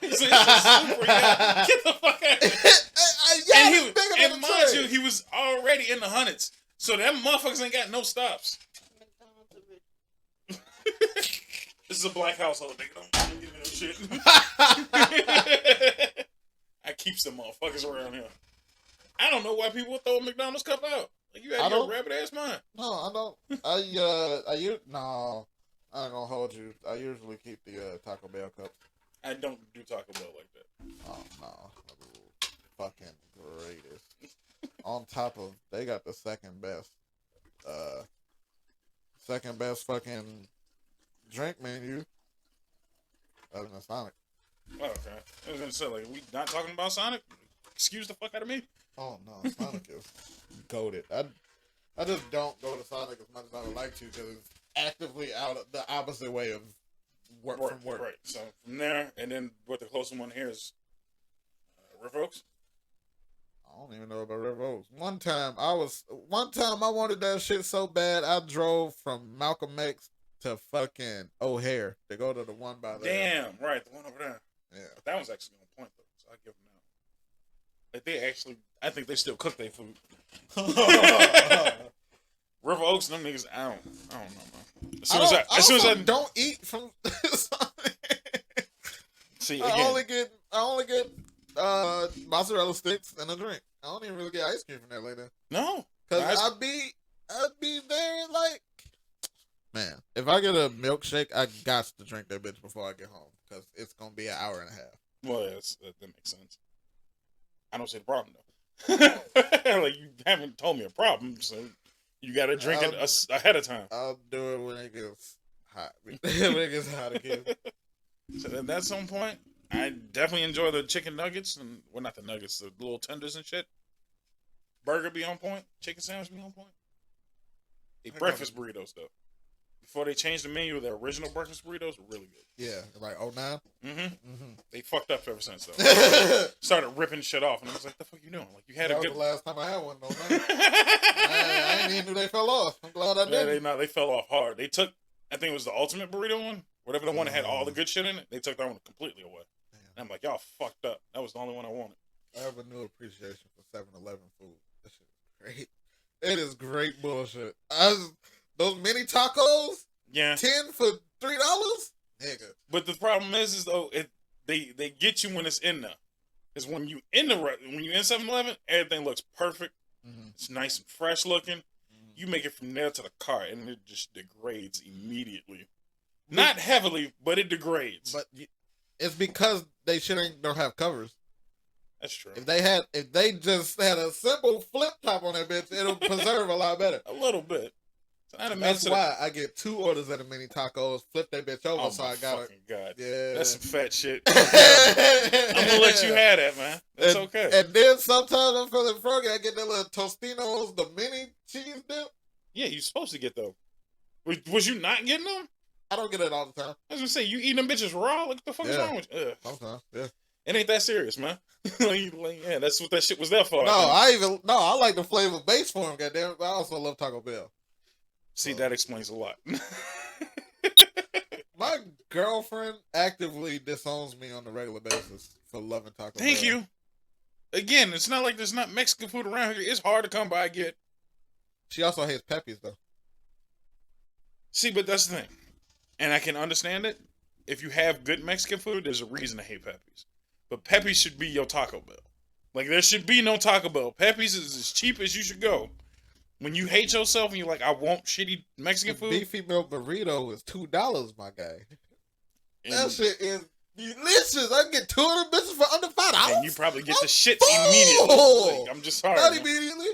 It's a super yacht. Get the fuck out of here. And mind you, he was already in the hundreds. So them motherfuckers ain't got no stops. This is a black household, nigga. Don't give me no shit. I keep some motherfuckers around here. I don't know why people throw a McDonald's cup out. Like, you had your rabbit ass mind. No, I don't. No, I ain't gonna hold you. I usually keep the Taco Bell cup. I don't do Taco Bell like that. Oh, no. Fucking greatest. On top of, they got the second best fucking drink menu other than Sonic. Oh, okay. I was gonna say, like, we not talking about Sonic? Excuse the fuck out of me. Oh no, Sonic is goated. I just don't go to Sonic as much as I would like to because it's actively out of the opposite way of work from work. Right. So from there, and then what the closest one here is River Oaks. I don't even know about River Oaks. One time I wanted that shit so bad I drove from Malcolm X to fucking O'Hare to go to the one by there. Damn, right, the one over there. Yeah. But that was actually on point though, so I give them that. Like they actually, I think they still cook their food. River Oaks, them niggas, I don't know, man. As soon as I don't eat from see I again. only get mozzarella sticks and a drink. I don't even really get ice cream from there later. No, because I'd be there like, man. If I get a milkshake, I got to drink that bitch before I get home because it's gonna be an hour and a half. Well, that makes sense. I don't see the problem though. Like you haven't told me a problem, so you got to drink it ahead of time. I'll do it when it gets hot. When it gets hot again. So that's some point. I definitely enjoy the chicken nuggets and not the nuggets, the little tenders and shit. Burger be on point. Chicken sandwich be on point. Breakfast burritos though. Before they changed the menu, the original breakfast burritos were really good. Yeah, like 09. Mm-hmm. They fucked up ever since though. Started ripping shit off, and I was like, "The fuck you doing?" Like you had that a good. Was the last time I had one though, man. I ain't even knew they fell off. I'm glad I did. They fell off hard. They took, I think it was the ultimate burrito one, whatever the one that had all the good shit in it. They took that one completely away. And I'm like, y'all fucked up. That was the only one I wanted. I have a new appreciation for 7-Eleven food. That shit is great. It is great bullshit. Those mini tacos, Yeah. 10 for $3, nigga. But the problem is though, they get you when it's in there. Because when you in 7-Eleven, everything looks perfect. Mm-hmm. It's nice and fresh looking. Mm-hmm. You make it from there to the cart, and it just degrades immediately. Not heavily, but it degrades. But it's because they don't have covers. That's true. If they just had a simple flip top on that bitch, it'll preserve a lot better. A little bit. So that's why I get 2 orders of the mini tacos, flip that bitch over, so I got it. God. Yeah. That's some fat shit. I'm gonna let you have that, man. That's okay. And then sometimes I'm feeling froggy, I get that little Tostinos, the mini cheese dip. Yeah, you're supposed to get those. Was you not getting them? I don't get it all the time. I was gonna say, you eating them bitches raw? What the fuck is wrong with you? Ugh. Sometimes, yeah. It ain't that serious, man. Yeah, that's what that shit was there for. I like the flavor base for them, goddamn. I also love Taco Bell. See, that explains a lot. My girlfriend actively disowns me on a regular basis for loving Taco Bell. Thank you. Again, it's not like there's not Mexican food around here. It's hard to come by and get. She also hates Pepe's, though. See, but that's the thing. And I can understand it. If you have good Mexican food, there's a reason to hate Pepe's. But Pepe's should be your Taco Bell. Like, there should be no Taco Bell. Pepe's is as cheap as you should go. When you hate yourself and you're like, I want shitty Mexican food. Beefy milk burrito is $2, my guy. That shit is delicious. I can get 2 of them bitches for under $5. And you probably get the shits immediately. Like, I'm just sorry. Not immediately.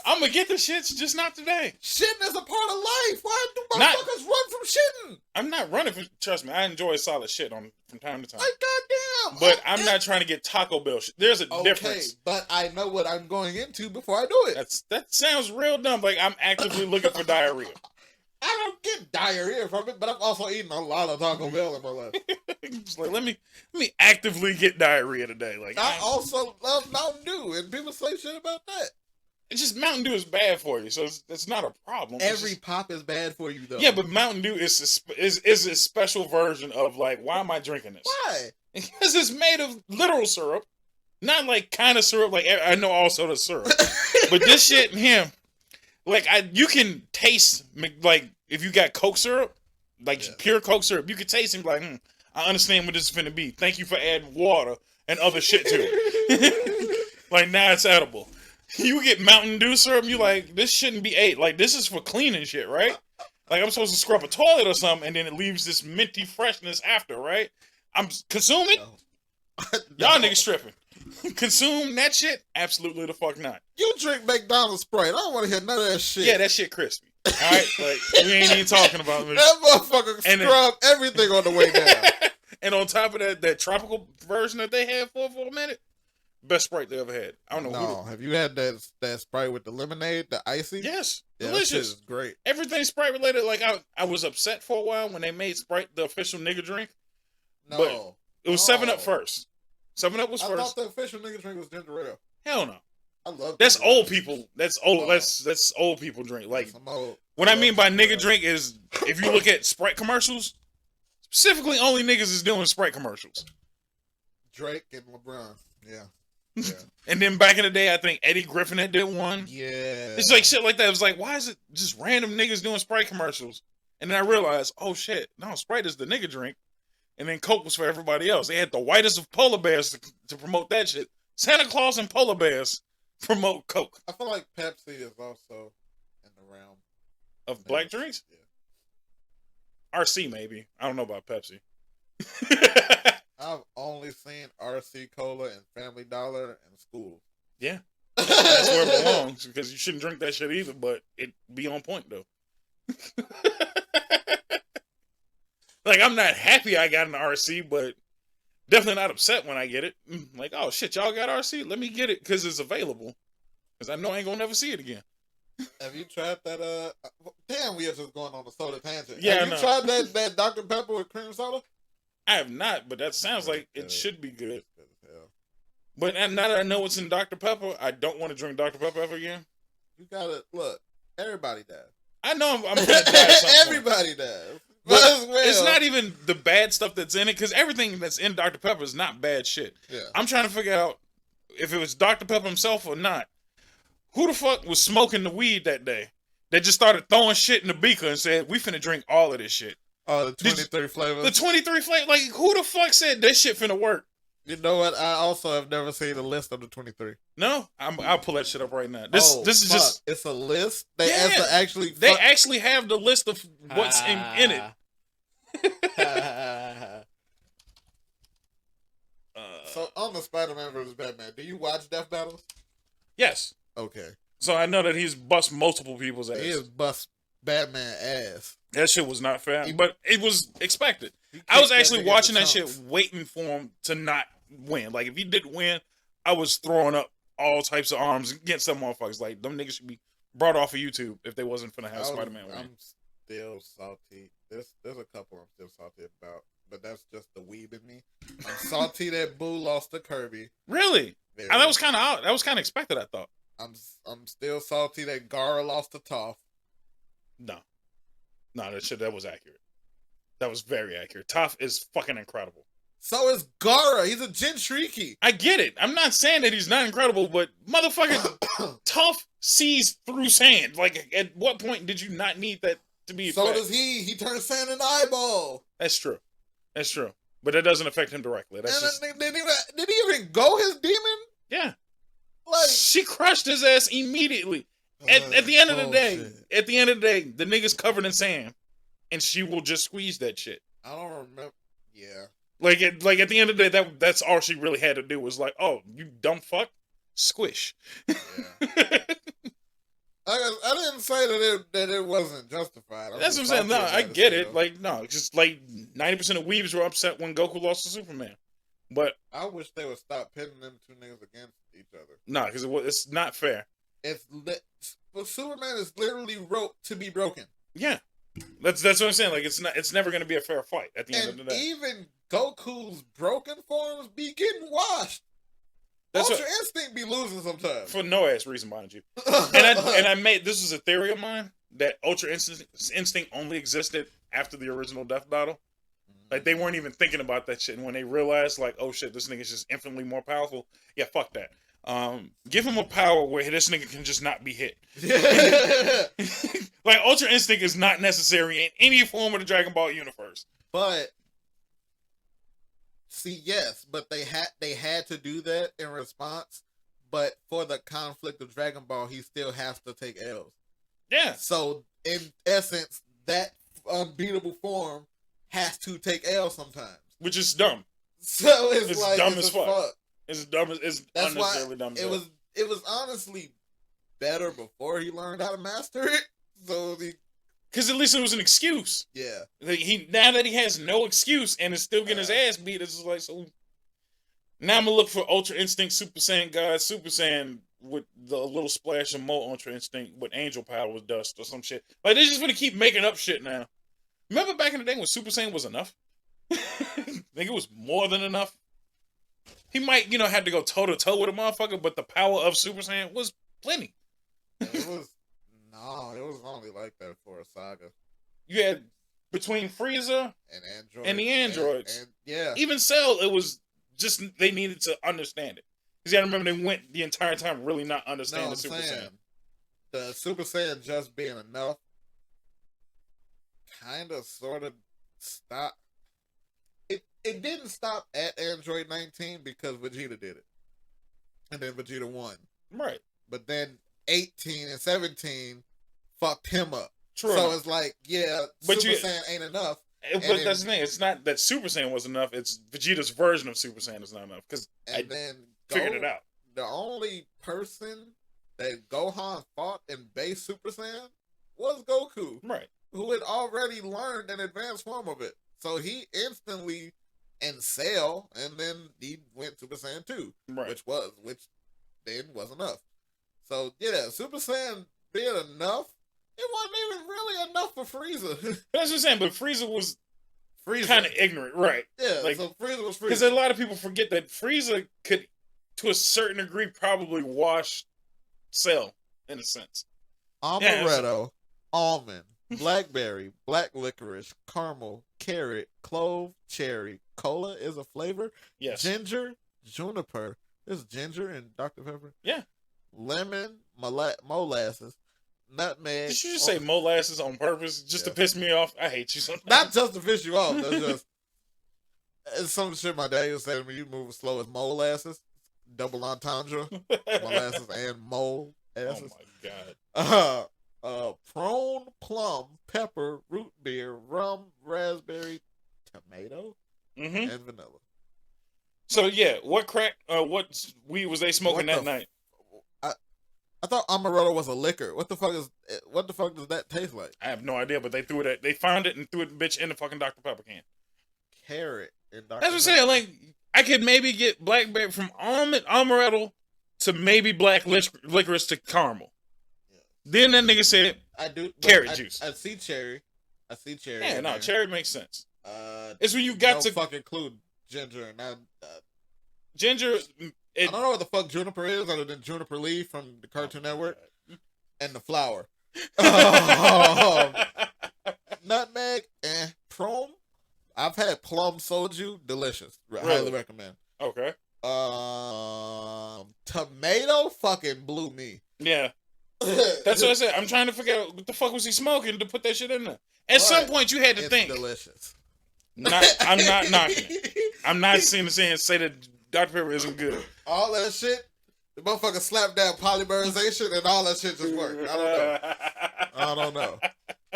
I'm gonna get the shits, just not today. Shitting is a part of life. Why do motherfuckers run from shitting? I'm not running from. Trust me, I enjoy solid shit from time to time. Like goddamn. But I'm not trying to get Taco Bell shit. There's a difference. But I know what I'm going into before I do it. That sounds real dumb. Like I'm actively looking for diarrhea. I don't get diarrhea from it, but I'm also eating a lot of Taco Bell in my life. Just like let me actively get diarrhea today. Like I also love Mountain Dew, and people say shit about that. It's just Mountain Dew is bad for you, so it's not a problem. Every pop is bad for you, though. Yeah, but Mountain Dew is a special version of like, why am I drinking this? Why? Because it's made of literal syrup, not like kind of syrup. Like I know all sort of syrup, but this shit here, like you can taste like if you got Coke syrup, like pure Coke syrup, you can taste it like, I understand what this is finna be. Thank you for adding water and other shit to it. Like now it's edible. You get Mountain Dew syrup, you like, this shouldn't be ate. Like, this is for cleaning shit, right? Like, I'm supposed to scrub a toilet or something, and then it leaves this minty freshness after, right? I'm consuming? No. Y'all niggas stripping. Consume that shit? Absolutely the fuck not. You drink McDonald's Sprite. I don't want to hear none of that shit. Yeah, that shit crispy. Alright? Like, we ain't even talking about it. That motherfucker scrub everything on the way down. And on top of that tropical version that they had for a minute, best Sprite they ever had. I don't know. No, have you had that Sprite with the lemonade, the icy? Yes, yeah, delicious. That shit is great. Everything Sprite related. Like I was upset for a while when they made Sprite the official nigga drink. No, but it was 7-Up first. 7-Up was first. I thought the official nigga drink was ginger ale. Hell no. I love. That's old people. That's old. Oh. That's old people drink. Like what I mean by nigga drink is if you look at Sprite commercials, specifically only niggas is doing Sprite commercials. Drake and LeBron. Yeah. Yeah. And then back in the day, I think Eddie Griffin had did one. Yeah. It's like shit like that. It was like, why is it just random niggas doing Sprite commercials? And then I realized, oh shit, no, Sprite is the nigga drink. And then Coke was for everybody else. They had the whitest of polar bears to promote that shit. Santa Claus and polar bears promote Coke. I feel like Pepsi is also in the realm of black drinks? Yeah. RC maybe. I don't know about Pepsi. I've only seen RC Cola and Family Dollar in school. Yeah. That's where it belongs because you shouldn't drink that shit either, but it be on point though. Like I'm not happy I got an RC, but definitely not upset when I get it. Like, oh shit, y'all got RC? Let me get it because it's available. Because I know I ain't gonna never see it again. Have you tried that? Damn, we are just going on a soda tangent. Yeah, have you tried that Dr. Pepper with cream soda? I have not, but that sounds like it should be good. But now that I know what's in Dr. Pepper, I don't want to drink Dr. Pepper ever again. You gotta look. Everybody does. I know I'm gonna die. Everybody does. But it's not even the bad stuff that's in it because everything that's in Dr. Pepper is not bad shit. Yeah. I'm trying to figure out if it was Dr. Pepper himself or not, who the fuck was smoking the weed that day? They just started throwing shit in the beaker and said, we finna drink all of this shit. Oh, the 23 flavors. The 23 flavors. Like, who the fuck said that shit finna work? You know what? I also have never seen a list of the 23. No? I'll pull that shit up right now. This is just... It's a list? They actually... They actually have the list of what's in it. So, on the Spider-Man versus Batman, do you watch Death Battles? Yes. Okay. So I know that he's bust multiple people's ass. He is bust Batman ass. That shit was not fair, but it was expected. I was actually watching that shit, waiting for him to not win. Like, if he didn't win, I was throwing up all types of arms against some motherfuckers. Like, them niggas should be brought off of YouTube if they wasn't finna have Spider-Man win. I'm still salty. There's a couple I'm still salty about, but that's just the weeb in me. I'm salty that Boo lost to Kirby. Really? And that was kind of out. That was kind of expected, I thought. I'm still salty that Gaara lost to Toph. No, that was accurate. That was very accurate. Toph is fucking incredible. So is Gaara. He's a Jinchuriki. I get it. I'm not saying that he's not incredible, but motherfucker, Toph sees through sand. Like, at what point did you not need that to be? So does he. He turns sand in the eyeball. That's true. But that doesn't affect him directly. That's just... Did he even go his demon? Yeah. Like, she crushed his ass immediately. At the end of the day, the nigga's covered in sand, and she will just squeeze that shit. I don't remember. Yeah. Like at the end of the day, that's all she really had to do was like, oh, you dumb fuck, squish. Yeah. I didn't say that it wasn't justified. That's what I'm saying. No, I get it. Like, no, it's just like 90% of weebs were upset when Goku lost to Superman. But I wish they would stop pitting them two niggas against each other. Nah, because it's not fair. But Superman is literally wrote to be broken. Yeah, that's what I'm saying. Like, it's never going to be a fair fight at the end of the day. Even Goku's broken forms be getting washed. Ultra Instinct be losing sometimes for no ass reason, mind you. And I made this is a theory of mine that Ultra Instinct only existed after the original Death Battle. Like, they weren't even thinking about that shit, and when they realized, like, oh shit, this nigga's just infinitely more powerful. Yeah, fuck that. Give him a power where this nigga can just not be hit. Like, Ultra Instinct is not necessary in any form of the Dragon Ball universe. But see, yes, but they had to do that in response. But for the conflict of Dragon Ball, he still has to take L's. Yeah. So in essence, that unbeatable form has to take L sometimes, which is dumb. So it's like dumb as fuck. It's dumb. It's unnecessarily dumb. It was honestly better before he learned how to master it. So because at least it was an excuse. Yeah. Like, now that he has no excuse and is still getting his ass beat, it's just like, so now I'm gonna look for Ultra Instinct Super Saiyan God Super Saiyan with the little splash of more Ultra Instinct with Angel Power with Dust or some shit. Like, they're just gonna keep making up shit now. Remember back in the day when Super Saiyan was enough? I think it was more than enough. He might, had to go toe-to-toe with a motherfucker, but the power of Super Saiyan was plenty. It was only like that for a saga. You had between Frieza and the androids. And yeah. Even Cell, it was just, they needed to understand it. Because you gotta remember, they went the entire time really not understanding the Super Saiyan. The Super Saiyan just being enough kind of sort of stopped. It didn't stop at Android 19 because Vegeta did it. And then Vegeta won. Right. But then 18 and 17 fucked him up. True. So it's like, yeah, but Super Saiyan ain't enough. But that's the thing. It's not that Super Saiyan was enough. It's Vegeta's version of Super Saiyan is not enough. Because I figured it out. The only person that Gohan fought in base Super Saiyan was Goku. Right. Who had already learned an advanced form of it. So he instantly and Cell, and then he went Super Saiyan 2. Right. Which then was enough. So yeah, Super Saiyan being enough, it wasn't even really enough for Frieza. That's what I'm saying, but Frieza was kind of ignorant, right? Yeah, like, so Frieza was Frieza. Because a lot of people forget that Frieza could, to a certain degree, probably wash Cell, in a sense. Amaretto, almond, blackberry, black licorice, caramel, carrot, clove, cherry. Cola is a flavor. Yes. Ginger, juniper, There's ginger and Dr. Pepper. Yeah. Lemon, molasses, nutmeg. Did you just say molasses on purpose just to piss me off? I hate you sometimes. Not just to piss you off. That's just it's some shit my dad was saying to me. You move as slow as molasses, double entendre, molasses and mole asses. Oh my god. Prune, plum, pepper, root beer, rum, raspberry, tomato, and vanilla. So yeah, what weed was they smoking that night? I thought amaretto was a liquor. What the fuck does that taste like? I have no idea, but they threw it. They found it and threw it, bitch, in the fucking Dr. Pepper can. Carrot and Dr. That's what I'm saying. Like, I could maybe get blackberry from amaretto to maybe black licorice to caramel. Yeah. Then that nigga said, "I do carrot juice." I see cherry. Yeah, no, cherry makes sense. It's when you got to fucking include ginger and ginger. I don't know what the fuck juniper is other than juniper leaf from the Cartoon Network and the flower. Nutmeg and prune. I've had plum soju, delicious. Really? Highly recommend. Okay. Tomato fucking blew me. Yeah. That's what I said. I'm trying to figure out what the fuck was he smoking to put that shit in there. At some point, you had to think. Delicious. I'm not knocking it. I'm not saying say that Dr. Pepper isn't good. All that shit, the motherfucker slapped down polymerization and all that shit just worked. I don't know.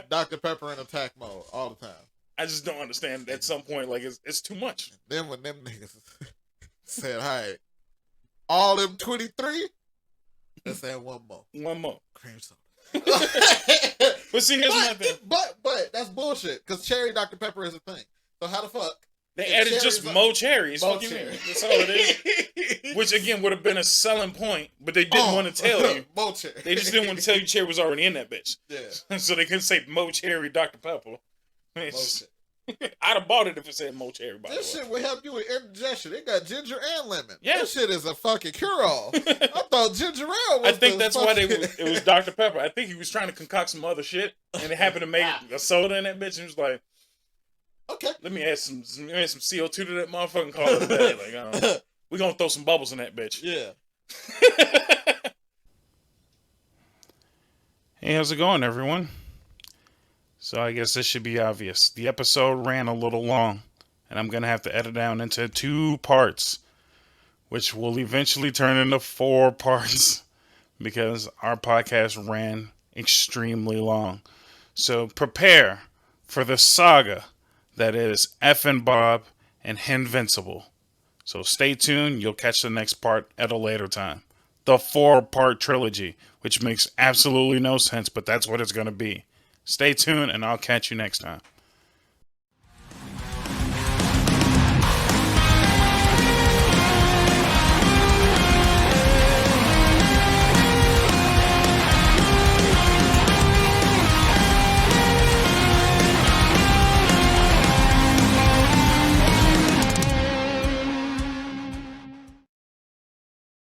Dr. Pepper in attack mode all the time. I just don't understand. At some point, like it's too much. Then when them niggas said, "Hey, all them 23," let's add one more. One more cream soda. But see, here's my thing. But that's bullshit. Because cherry Dr. Pepper is a thing. So how the fuck? They added just mo cherries. Fuck you, man. That's all it is. Which again would have been a selling point, but they didn't want to tell you. Mo cherry. They just didn't want to tell you cherry was already in that bitch. Yeah. So they couldn't say mo cherry Dr. Pepper. I'd have bought it if it said mo cherry. This shit would help you with indigestion. It got ginger and lemon. Yeah. This shit is a fucking cure-all. I thought ginger ale was I think that's why it was Dr. Pepper. I think he was trying to concoct some other shit, and it happened to make a soda in that bitch, and he was like, okay, let me add some CO2 to that motherfucker and call it a day. Like, we're gonna throw some bubbles in that bitch. Yeah. Hey, how's it going, everyone? So I guess this should be obvious. The episode ran a little long, and I'm going to have to edit down into 2 parts, which will eventually turn into 4 parts, because our podcast ran extremely long. So prepare for the saga that is F and Bob and Henvincible. So stay tuned. You'll catch the next part at a later time. The 4-part trilogy, which makes absolutely no sense, but that's what it's going to be. Stay tuned, and I'll catch you next time.